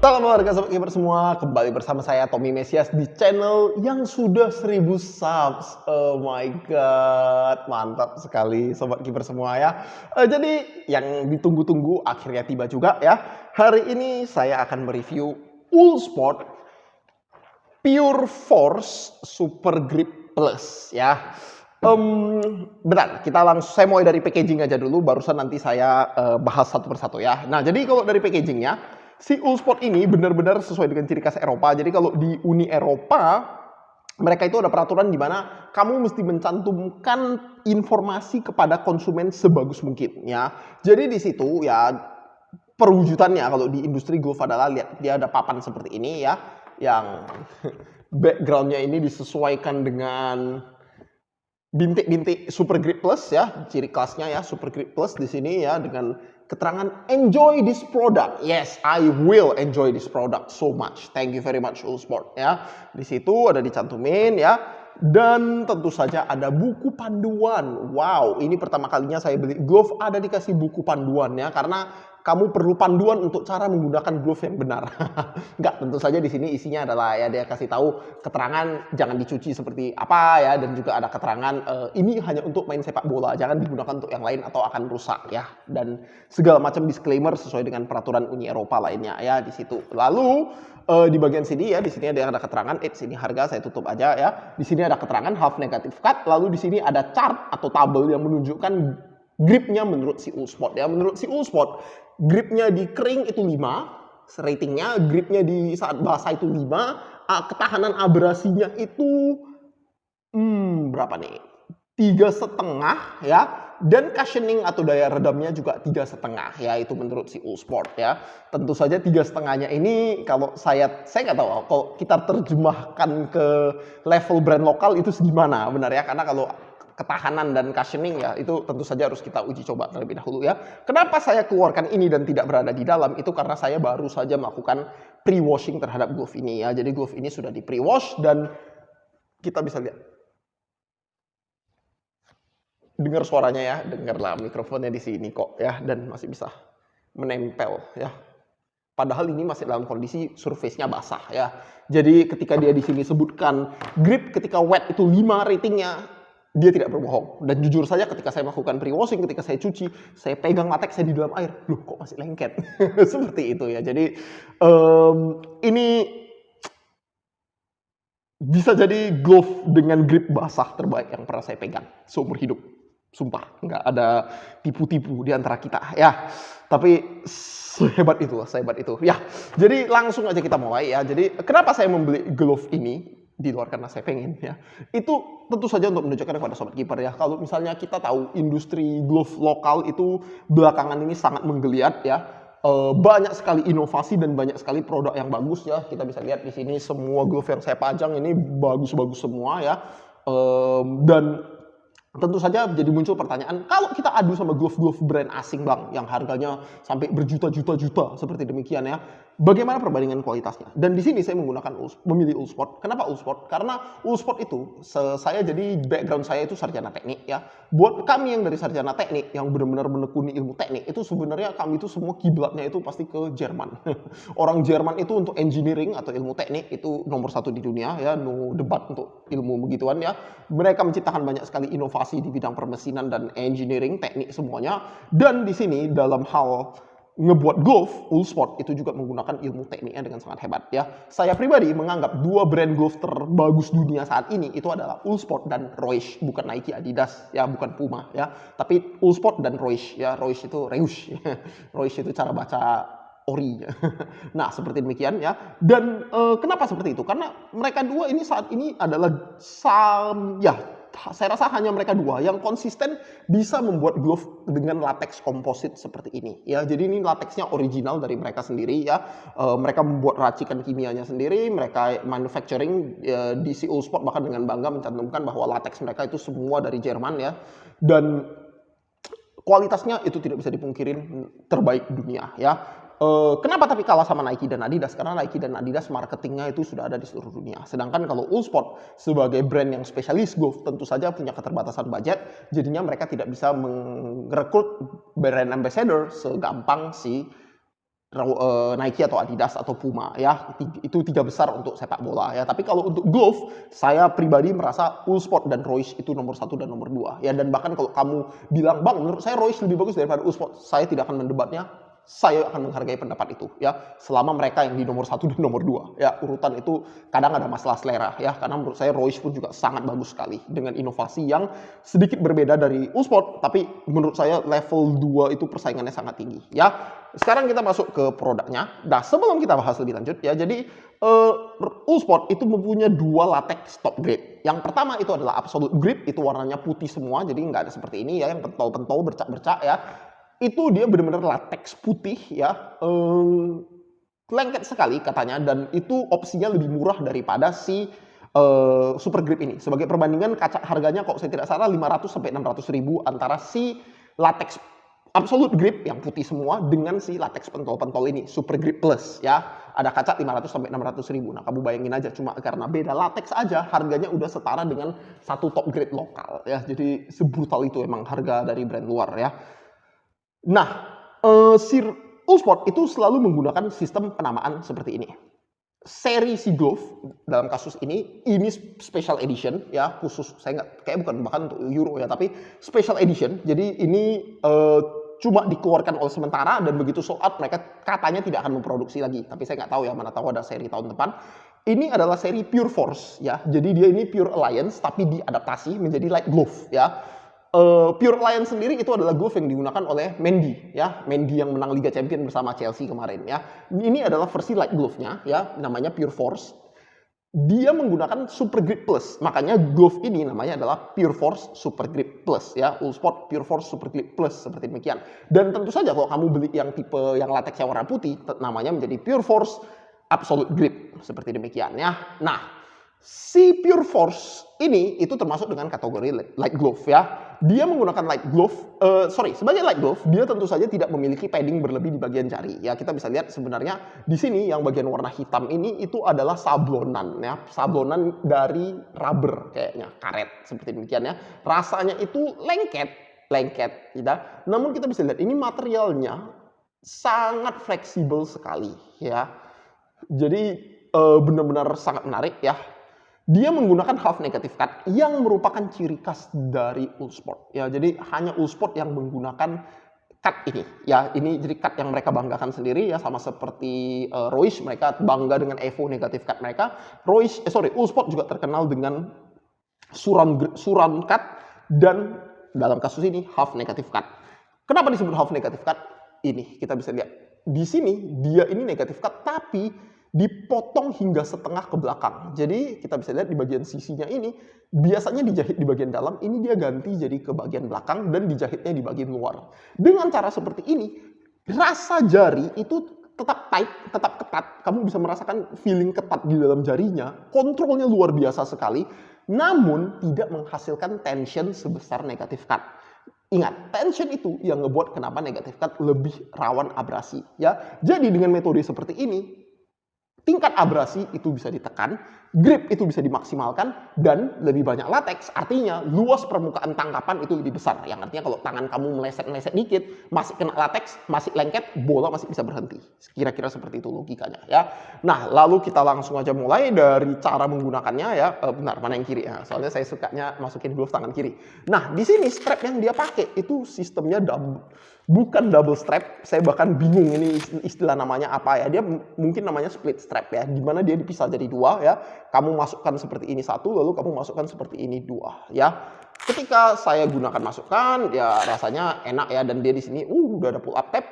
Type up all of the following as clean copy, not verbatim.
Salam olahraga sobat kiper semua, kembali bersama saya Tommy Mesias di channel yang sudah 1000 subs. Oh my god, mantap sekali sobat kiper semua ya. Jadi yang ditunggu-tunggu akhirnya tiba juga ya. Hari ini saya akan mereview Uhlsport Pure Force Super Grip Plus ya. Bentar, kita langsung, saya mulai dari packaging aja dulu, barusan nanti saya bahas satu persatu ya. Nah, jadi kalau dari packagingnya, si Uhlsport ini benar-benar sesuai dengan ciri khas Eropa. Jadi kalau di Uni Eropa, mereka itu ada peraturan di mana kamu mesti mencantumkan informasi kepada konsumen sebagus mungkin ya. Jadi di situ ya perwujudannya kalau di industri golf adalah lihat dia ada papan seperti ini ya, yang backgroundnya ini disesuaikan dengan bintik-bintik Super Grip Plus ya, ciri khasnya ya Super Grip Plus di sini ya, dengan keterangan enjoy this product. Yes, I will enjoy this product so much. Thank you very much Uhlsport ya. Di situ ada dicantumin ya. Dan tentu saja ada buku panduan. Wow, ini pertama kalinya saya beli glove ada dikasih buku panduannya, karena kamu perlu panduan untuk cara menggunakan glove yang benar. Enggak, tentu saja di sini isinya adalah ya dia kasih tahu keterangan jangan dicuci seperti apa ya, dan juga ada keterangan ini hanya untuk main sepak bola, jangan digunakan untuk yang lain atau akan rusak ya, dan segala macam disclaimer sesuai dengan peraturan Uni Eropa lainnya ya di situ. Lalu di bagian sini ya, di sini ada keterangan, sini harga saya tutup aja ya. Di sini ada keterangan half negative cut, lalu di sini ada chart atau tabel yang menunjukkan gripnya menurut si Uhlsport ya. Menurut si Uhlsport, gripnya di kering itu 5 ratingnya, gripnya di saat basah itu 5, ketahanan abrasinya itu berapa nih? 3,5 ya, dan cushioning atau daya redamnya juga 3,5 ya, itu menurut si Uhlsport ya. Tentu saja 3,5-nya ini kalau saya nggak tahu kalau kita terjemahkan ke level brand lokal itu segimana benar ya, karena kalau ketahanan dan cushioning ya itu tentu saja harus kita uji coba terlebih dahulu ya. Kenapa saya keluarkan ini dan tidak berada di dalam itu karena saya baru saja melakukan pre-washing terhadap glove ini ya. Jadi glove ini sudah di pre-wash dan kita bisa lihat, dengar suaranya ya, dengarlah mikrofonnya di sini kok ya, dan masih bisa menempel ya. Padahal ini masih dalam kondisi surface-nya basah ya. Jadi ketika dia di sini sebutkan grip ketika wet itu 5 ratingnya, dia tidak berbohong. Dan jujur saja ketika saya melakukan pre-washing, ketika saya cuci, saya pegang latex saya di dalam air, loh kok masih lengket. Seperti itu ya. Jadi ini bisa jadi glove dengan grip basah terbaik yang pernah saya pegang seumur hidup. Sumpah, nggak ada tipu-tipu di antara kita ya. Tapi sehebat itu ya. Jadi langsung aja kita mulai ya. Jadi kenapa saya membeli glove ini di luar karena saya pengen ya, itu tentu saja untuk menunjukkan kepada sobat kiper ya, kalau misalnya kita tahu industri glove lokal itu belakangan ini sangat menggeliat ya, banyak sekali inovasi dan banyak sekali produk yang bagus ya. Kita bisa lihat di sini semua glove yang saya pajang ini bagus-bagus semua ya, dan tentu saja jadi muncul pertanyaan, kalau kita adu sama glove-glove brand asing bang, yang harganya sampai berjuta-juta seperti demikian ya, bagaimana perbandingan kualitasnya? Dan di sini saya memilih Uhlsport. Kenapa Uhlsport? Karena Uhlsport itu, saya jadi background saya itu sarjana teknik ya. Buat kami yang dari sarjana teknik, yang benar-benar menekuni ilmu teknik, itu sebenarnya kami itu semua kiblatnya itu pasti ke Jerman. Orang Jerman itu untuk engineering atau ilmu teknik itu nomor 1 di dunia ya, no debat untuk ilmu begituan ya. Mereka menciptakan banyak sekali inovasi di bidang permesinan dan engineering, teknik semuanya. Dan di sini dalam hal ngebuat glove, Uhlsport itu juga menggunakan ilmu tekniknya dengan sangat hebat ya. Saya pribadi menganggap 2 brand glove terbagus dunia saat ini itu adalah Uhlsport dan Reusch, bukan Nike, Adidas ya, bukan Puma ya, tapi Uhlsport dan Reusch ya. Reusch itu Reusch. Reusch itu cara baca ori. Nah, seperti demikian ya. Dan kenapa seperti itu? Karena mereka dua ini saat ini adalah saya rasa hanya mereka dua yang konsisten bisa membuat glove dengan latex komposit seperti ini ya. Jadi ini latexnya original dari mereka sendiri ya. Mereka membuat racikan kimianya sendiri, mereka manufacturing di si Uhlsport bahkan dengan bangga mencantumkan bahwa latex mereka itu semua dari Jerman ya. Dan kualitasnya itu tidak bisa dipungkirin terbaik dunia ya. Kenapa tapi kalah sama Nike dan Adidas? Karena Nike dan Adidas marketingnya itu sudah ada di seluruh dunia. Sedangkan kalau Uhlsport sebagai brand yang spesialis golf tentu saja punya keterbatasan budget. Jadinya mereka tidak bisa merekrut brand ambassador segampang si Nike atau Adidas atau Puma ya, itu 3 besar untuk sepak bola ya. Tapi kalau untuk glove, saya pribadi merasa Uhlsport dan Reusch itu nomor 1 dan nomor 2 ya. Dan bahkan kalau kamu bilang, "Bang, menurut saya Reusch lebih bagus daripada Uhlsport," saya tidak akan mendebatnya. Saya akan menghargai pendapat itu ya, selama mereka yang di nomor 1 dan nomor 2 ya. Urutan itu kadang ada masalah selera ya, karena menurut saya Reusch pun juga sangat bagus sekali dengan inovasi yang sedikit berbeda dari Uhlsport, tapi menurut saya level 2 itu persaingannya sangat tinggi ya. Sekarang kita masuk ke produknya. Nah, sebelum kita bahas lebih lanjut ya, jadi Uhlsport itu mempunyai 2 latex top grade. Yang pertama itu adalah Absolute Grip, itu warnanya putih semua, jadi nggak ada seperti ini ya, yang pentol-pentol bercak-bercak ya. Itu dia benar-benar latex putih ya, lengket sekali katanya, dan itu opsinya lebih murah daripada si Super Grip ini. Sebagai perbandingan, harganya kalau saya tidak salah 500 sampai 600 ribu antara si latex Absolute Grip yang putih semua dengan si latex pentol-pentol ini, Super Grip Plus ya. Ada kaca 500 sampai 600 ribu. Nah, kamu bayangin aja, cuma karena beda latex aja harganya udah setara dengan satu top grade lokal ya. Jadi sebrutal itu emang harga dari brand luar ya. Nah, si Uhlsport itu selalu menggunakan sistem penamaan seperti ini. Seri si glove dalam kasus ini special edition ya, khusus, saya nggak, kayak bukan bahkan untuk Euro ya, tapi special edition. Jadi ini cuma dikeluarkan oleh sementara, dan begitu sold out mereka katanya tidak akan memproduksi lagi. Tapi saya nggak tahu ya, mana tahu ada seri tahun depan. Ini adalah seri Pure Force ya. Jadi dia ini Pure Alliance tapi diadaptasi menjadi light glove ya. Pure Alliance sendiri itu adalah glove yang digunakan oleh Mendy ya. Mendy yang menang Liga Champions bersama Chelsea kemarin ya. Ini adalah versi light glove-nya ya, namanya Pure Force. Dia menggunakan Super Grip Plus, makanya glove ini namanya adalah Pure Force Super Grip Plus ya. Uhlsport Pure Force Super Grip Plus seperti demikian. Dan tentu saja kalau kamu beli yang tipe yang latex yang warna putih, namanya menjadi Pure Force Absolute Grip seperti demikian ya. Nah, si Pure Force ini itu termasuk dengan kategori light glove ya. Dia menggunakan light glove, sebagai light glove dia tentu saja tidak memiliki padding berlebih di bagian jari ya. Kita bisa lihat sebenarnya di sini yang bagian warna hitam ini itu adalah sablonan ya, sablonan dari rubber kayaknya, karet seperti demikian ya. Rasanya itu lengket ya. Namun kita bisa lihat ini materialnya sangat fleksibel sekali ya. Jadi benar-benar sangat menarik ya. Dia menggunakan half negative cut yang merupakan ciri khas dari Uhlsport ya. Jadi hanya Uhlsport yang menggunakan cut ini ya. Ini jadi cut yang mereka banggakan sendiri ya, sama seperti Reusch, mereka bangga dengan Evo negative cut mereka. Uhlsport juga terkenal dengan suran cut, dan dalam kasus ini half negative cut. Kenapa disebut half negative cut? Ini kita bisa lihat di sini, dia ini negative cut tapi dipotong hingga setengah ke belakang. Jadi kita bisa lihat di bagian sisinya ini biasanya dijahit di bagian dalam, ini dia ganti jadi ke bagian belakang dan dijahitnya di bagian luar. Dengan cara seperti ini, rasa jari itu tetap tight, tetap ketat. Kamu bisa merasakan feeling ketat di dalam jarinya. Kontrolnya luar biasa sekali, namun tidak menghasilkan tension sebesar negative cut. Ingat, tension itu yang ngebuat kenapa negative cut lebih rawan abrasi ya. Jadi dengan metode seperti ini, tingkat abrasi itu bisa ditekan, grip itu bisa dimaksimalkan, dan lebih banyak latex, artinya luas permukaan tangkapan itu lebih besar. Yang artinya kalau tangan kamu meleset-meleset dikit, masih kena latex, masih lengket, bola masih bisa berhenti. Kira-kira seperti itu logikanya ya. Nah, lalu kita langsung aja mulai dari cara menggunakannya ya. Benar, mana yang kiri ya? Soalnya saya sukanya masukin glove tangan kiri. Nah, di sini strap yang dia pakai itu sistemnya bukan double strap. Saya bahkan bingung ini istilah namanya apa ya. Dia mungkin namanya split strap ya, dimana dia dipisah jadi 2 ya. Kamu masukkan seperti ini 1, lalu kamu masukkan seperti ini 2 ya. Ketika saya gunakan masukkan ya rasanya enak ya, dan dia di sini udah ada pull up tab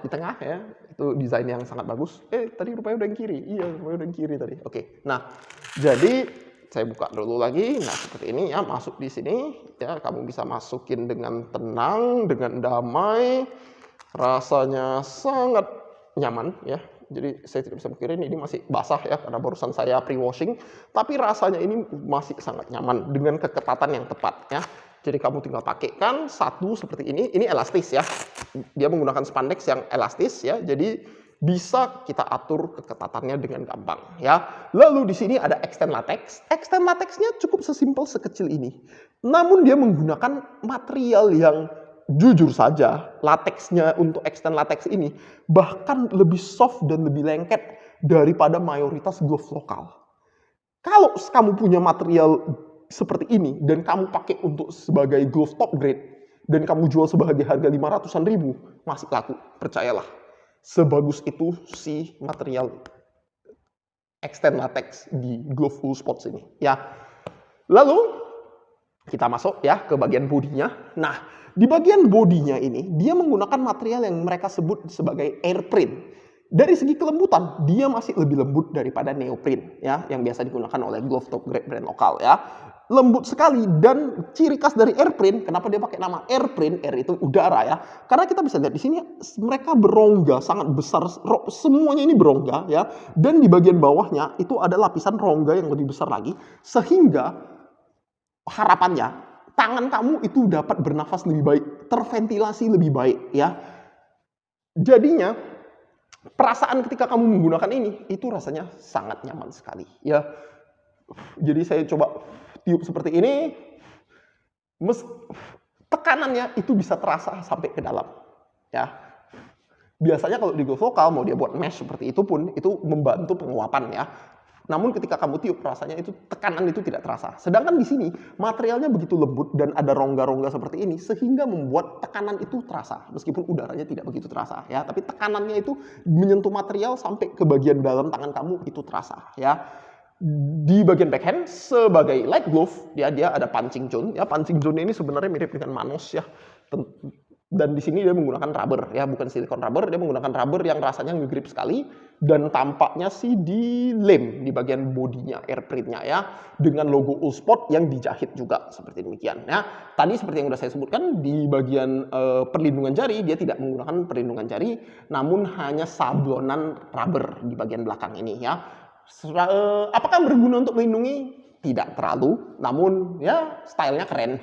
di tengah ya. Itu desain yang sangat bagus. Tadi rupanya udah yang kiri. Iya, rupanya udah yang kiri tadi. Oke. Nah, jadi saya buka dulu lagi. Nah, seperti ini ya, masuk di sini ya, kamu bisa masukin dengan tenang, dengan damai. Rasanya sangat nyaman ya. Jadi saya tidak bisa mikirin ini masih basah ya, karena barusan saya pre-washing, tapi rasanya ini masih sangat nyaman dengan keketatan yang tepat ya. Jadi kamu tinggal pakaikan satu seperti ini elastis ya. Dia menggunakan spandex yang elastis ya. Jadi bisa kita atur keketatannya dengan gampang ya. Lalu di sini ada extend latex. Extend latexnya cukup sesimpel sekecil ini. Namun dia menggunakan material yang jujur saja lateksnya untuk extend latex ini bahkan lebih soft dan lebih lengket daripada mayoritas glove lokal. Kalau kamu punya material seperti ini dan kamu pakai untuk sebagai glove top grade dan kamu jual sebagai harga 500-an ribu, masih laku, percayalah. Sebagus itu si material extend latex di glove full spots ini, ya. Lalu kita masuk ya ke bagian bodinya. Nah, di bagian bodinya ini dia menggunakan material yang mereka sebut sebagai airprint. Dari segi kelembutan, dia masih lebih lembut daripada neoprene ya, yang biasa digunakan oleh glove top grade brand lokal ya. Lembut sekali, dan ciri khas dari airprint, kenapa dia pakai nama airprint? Air itu udara ya. Karena kita bisa lihat di sini mereka berongga sangat besar, semuanya ini berongga ya. Dan di bagian bawahnya itu ada lapisan rongga yang lebih besar lagi, sehingga harapannya tangan kamu itu dapat bernafas lebih baik, terventilasi lebih baik ya. Jadinya perasaan ketika kamu menggunakan ini itu rasanya sangat nyaman sekali ya. Jadi saya coba tiup seperti ini, tekanannya itu bisa terasa sampai ke dalam ya. Biasanya kalau di glove lokal mau dia buat mesh seperti itu pun itu membantu penguapan ya. Namun ketika kamu tiup rasanya itu tekanan itu tidak terasa. Sedangkan di sini materialnya begitu lembut dan ada rongga-rongga seperti ini sehingga membuat tekanan itu terasa. Meskipun udaranya tidak begitu terasa ya, tapi tekanannya itu menyentuh material sampai ke bagian dalam tangan kamu itu terasa ya. Di bagian backhand sebagai light glove dia ada punching zone ya. Punching zone ini sebenarnya mirip dengan manos ya. Dan di sini dia menggunakan rubber ya, bukan silikon rubber, dia menggunakan rubber yang rasanya ngegrip sekali dan tampaknya sih di lem di bagian bodinya, airprintnya ya, dengan logo Ullsport yang dijahit juga seperti demikian ya. Tadi seperti yang sudah saya sebutkan di bagian perlindungan jari dia tidak menggunakan perlindungan jari, namun hanya sablonan rubber di bagian belakang ini ya. Apakah berguna untuk melindungi? Tidak terlalu, namun ya stylenya keren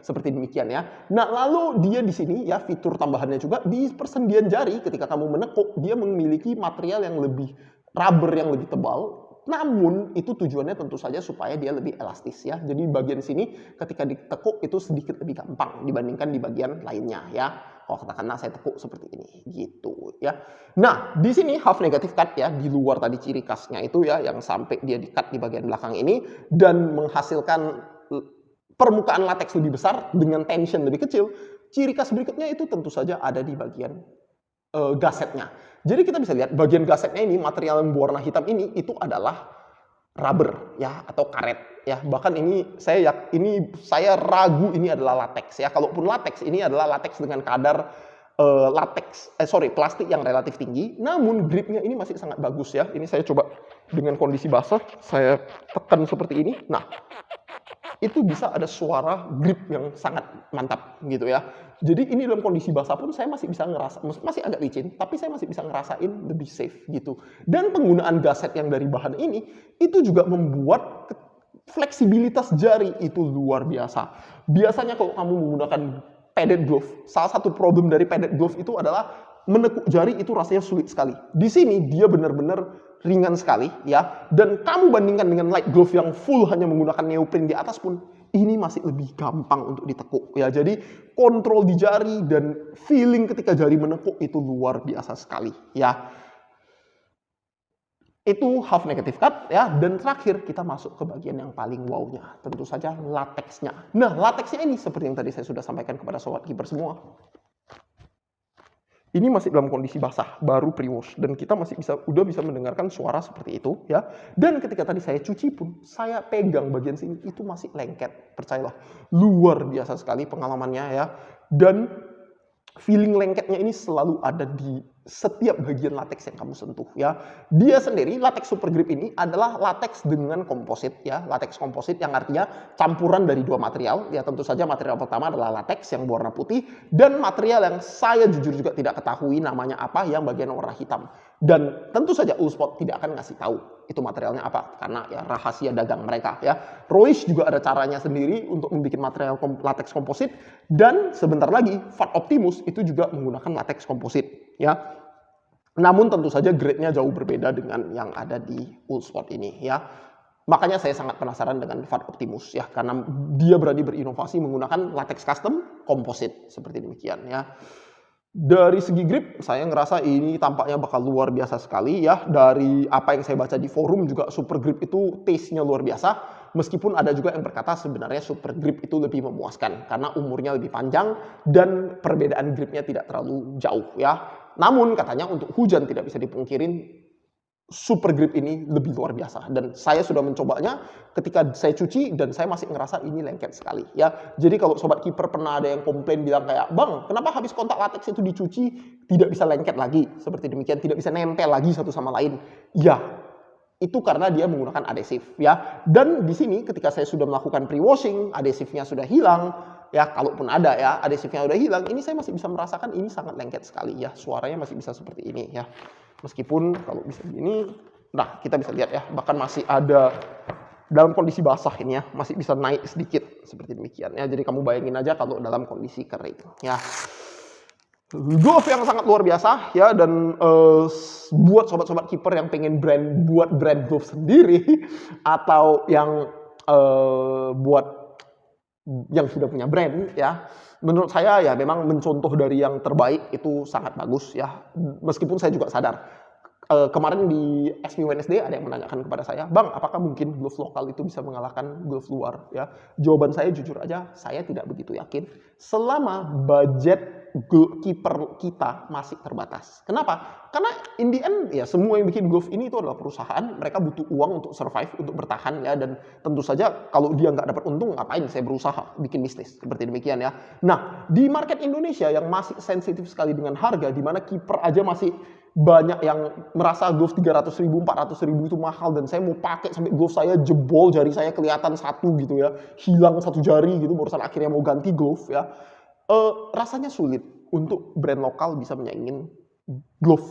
seperti demikian ya. Nah, lalu dia di sini ya fitur tambahannya juga di persendian jari ketika kamu menekuk dia memiliki material yang lebih rubber yang lebih tebal. Namun itu tujuannya tentu saja supaya dia lebih elastis ya. Jadi bagian sini ketika ditekuk itu sedikit lebih gampang dibandingkan di bagian lainnya ya. Oh, katakanlah saya tekuk seperti ini gitu ya. Nah, di sini half negative cut ya, di luar tadi ciri khasnya itu ya yang sampai dia di-cut di bagian belakang ini dan menghasilkan permukaan latex lebih besar dengan tension lebih kecil. Ciri khas berikutnya itu tentu saja ada di bagian gasetnya. Jadi kita bisa lihat bagian gasetnya ini, material yang berwarna hitam ini itu adalah rubber ya atau karet ya. Bahkan ini saya ragu ini adalah latex ya. Kalaupun latex ini adalah latex dengan kadar plastik yang relatif tinggi, namun gripnya ini masih sangat bagus ya. Ini saya coba dengan kondisi basah, saya tekan seperti ini. Nah, itu bisa ada suara grip yang sangat mantap gitu ya. Jadi ini dalam kondisi basah pun saya masih bisa ngerasa, masih agak licin, tapi saya masih bisa ngerasain lebih safe gitu. Dan penggunaan gaset yang dari bahan ini, itu juga membuat fleksibilitas jari itu luar biasa. Biasanya kalau kamu menggunakan padded glove, salah satu problem dari padded glove itu adalah menekuk jari itu rasanya sulit sekali. Di sini dia benar-benar ringan sekali ya, dan kamu bandingkan dengan light glove yang full hanya menggunakan neoprene di atas pun ini masih lebih gampang untuk ditekuk ya. Jadi kontrol di jari dan feeling ketika jari menekuk itu luar biasa sekali ya. Itu half negative cut ya. Dan terakhir kita masuk ke bagian yang paling wow-nya, tentu saja latexnya. Nah, latexnya ini seperti yang tadi saya sudah sampaikan kepada sobat keeper semua, ini masih dalam kondisi basah, baru pre-wash, dan kita masih udah bisa mendengarkan suara seperti itu ya. Dan ketika tadi saya cuci pun, saya pegang bagian sini itu masih lengket, percayalah, luar biasa sekali pengalamannya ya. Dan feeling lengketnya ini selalu ada di setiap bagian latex yang kamu sentuh ya. Dia sendiri latex super grip ini adalah latex dengan komposit ya, latex komposit yang artinya campuran dari dua material ya. Tentu saja material pertama adalah latex yang berwarna putih, dan material yang saya jujur juga tidak ketahui namanya apa yang bagian warna hitam. Dan tentu saja Ullsport tidak akan ngasih tahu itu materialnya apa karena ya rahasia dagang mereka ya. Royce juga ada caranya sendiri untuk membuat material latex komposit, dan sebentar lagi Fat Optimus itu juga menggunakan latex komposit ya. Namun tentu saja grade-nya jauh berbeda dengan yang ada di Ullsport ini ya. Makanya saya sangat penasaran dengan Fat Optimus ya, karena dia berani berinovasi menggunakan latex custom composite seperti demikian ya. Dari segi grip, saya ngerasa ini tampaknya bakal luar biasa sekali ya. Dari apa yang saya baca di forum juga super grip itu taste-nya luar biasa. Meskipun ada juga yang berkata sebenarnya super grip itu lebih memuaskan karena umurnya lebih panjang dan perbedaan gripnya tidak terlalu jauh ya. Namun katanya untuk hujan tidak bisa dipungkirin super grip ini lebih luar biasa dan saya sudah mencobanya ketika saya cuci dan saya masih ngerasa ini lengket sekali ya. Jadi kalau sobat kiper pernah ada yang komplain bilang kayak, "Bang, kenapa habis kontak latex itu dicuci tidak bisa lengket lagi?" Seperti demikian, tidak bisa nempel lagi satu sama lain. Ya, itu karena dia menggunakan adhesif ya. Dan di sini ketika saya sudah melakukan pre-washing, adhesifnya sudah hilang ya, kalaupun ada ya, adhesifnya sudah hilang, ini saya masih bisa merasakan ini sangat lengket sekali ya. Suaranya masih bisa seperti ini ya. Meskipun kalau bisa begini, nah kita bisa lihat ya, bahkan masih ada dalam kondisi basah ini ya, masih bisa naik sedikit seperti demikian ya. Jadi kamu bayangin aja kalau dalam kondisi kering ya. Glove yang sangat luar biasa ya, dan buat sobat-sobat kiper yang pengen buat brand glove sendiri atau yang buat yang sudah punya brand ya, menurut saya ya memang mencontoh dari yang terbaik itu sangat bagus ya. Meskipun saya juga sadar kemarin di SB Wednesday ada yang menanyakan kepada saya, "Bang, apakah mungkin glove lokal itu bisa mengalahkan glove luar?" Ya, jawaban saya jujur aja, saya tidak begitu yakin selama budget kiper kita masih terbatas. Kenapa? Karena in the end ya semua yang bikin glove ini itu adalah perusahaan, mereka butuh uang untuk survive, untuk bertahan ya, dan tentu saja kalau dia nggak dapat untung ngapain saya berusaha bikin bisnis seperti demikian ya. Nah, di market Indonesia yang masih sensitif sekali dengan harga, di mana kiper aja masih banyak yang merasa glove 300.000, 400.000 itu mahal, dan saya mau pakai sampai glove saya jebol, jari saya kelihatan satu gitu ya, hilang satu jari gitu, barusan akhirnya mau ganti glove ya. Rasanya sulit untuk brand lokal bisa menyaingin glove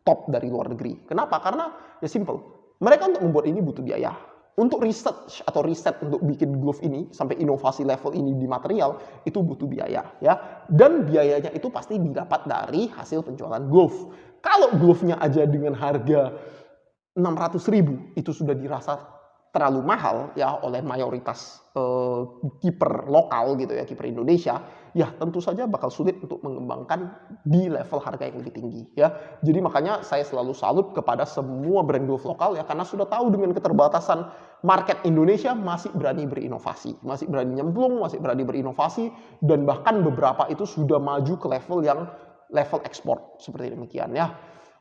top dari luar negeri. Kenapa? Karena ya simple. Mereka untuk membuat ini butuh biaya. Untuk research atau riset untuk bikin glove ini sampai inovasi level ini di material itu butuh biaya ya. Dan biayanya itu pasti didapat dari hasil penjualan glove. Kalau glove-nya aja dengan harga 600.000 itu sudah dirasa terlalu mahal ya oleh mayoritas kiper lokal gitu ya, kiper Indonesia, ya tentu saja bakal sulit untuk mengembangkan di level harga yang lebih tinggi ya. Jadi makanya saya selalu salut kepada semua brand glove lokal ya, karena sudah tahu dengan keterbatasan market Indonesia masih berani berinovasi, masih berani nyemplung, masih berani berinovasi, dan bahkan beberapa itu sudah maju ke level yang level ekspor seperti demikian ya.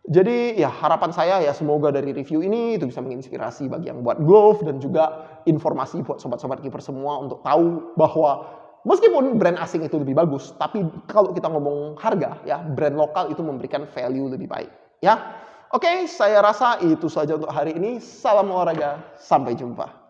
Jadi ya harapan saya ya semoga dari review ini itu bisa menginspirasi bagi yang buat glove, dan juga informasi buat sobat-sobat kiper semua untuk tahu bahwa meskipun brand asing itu lebih bagus, tapi kalau kita ngomong harga ya, brand lokal itu memberikan value lebih baik ya. Oke, saya rasa itu saja untuk hari ini. Salam olahraga, sampai jumpa.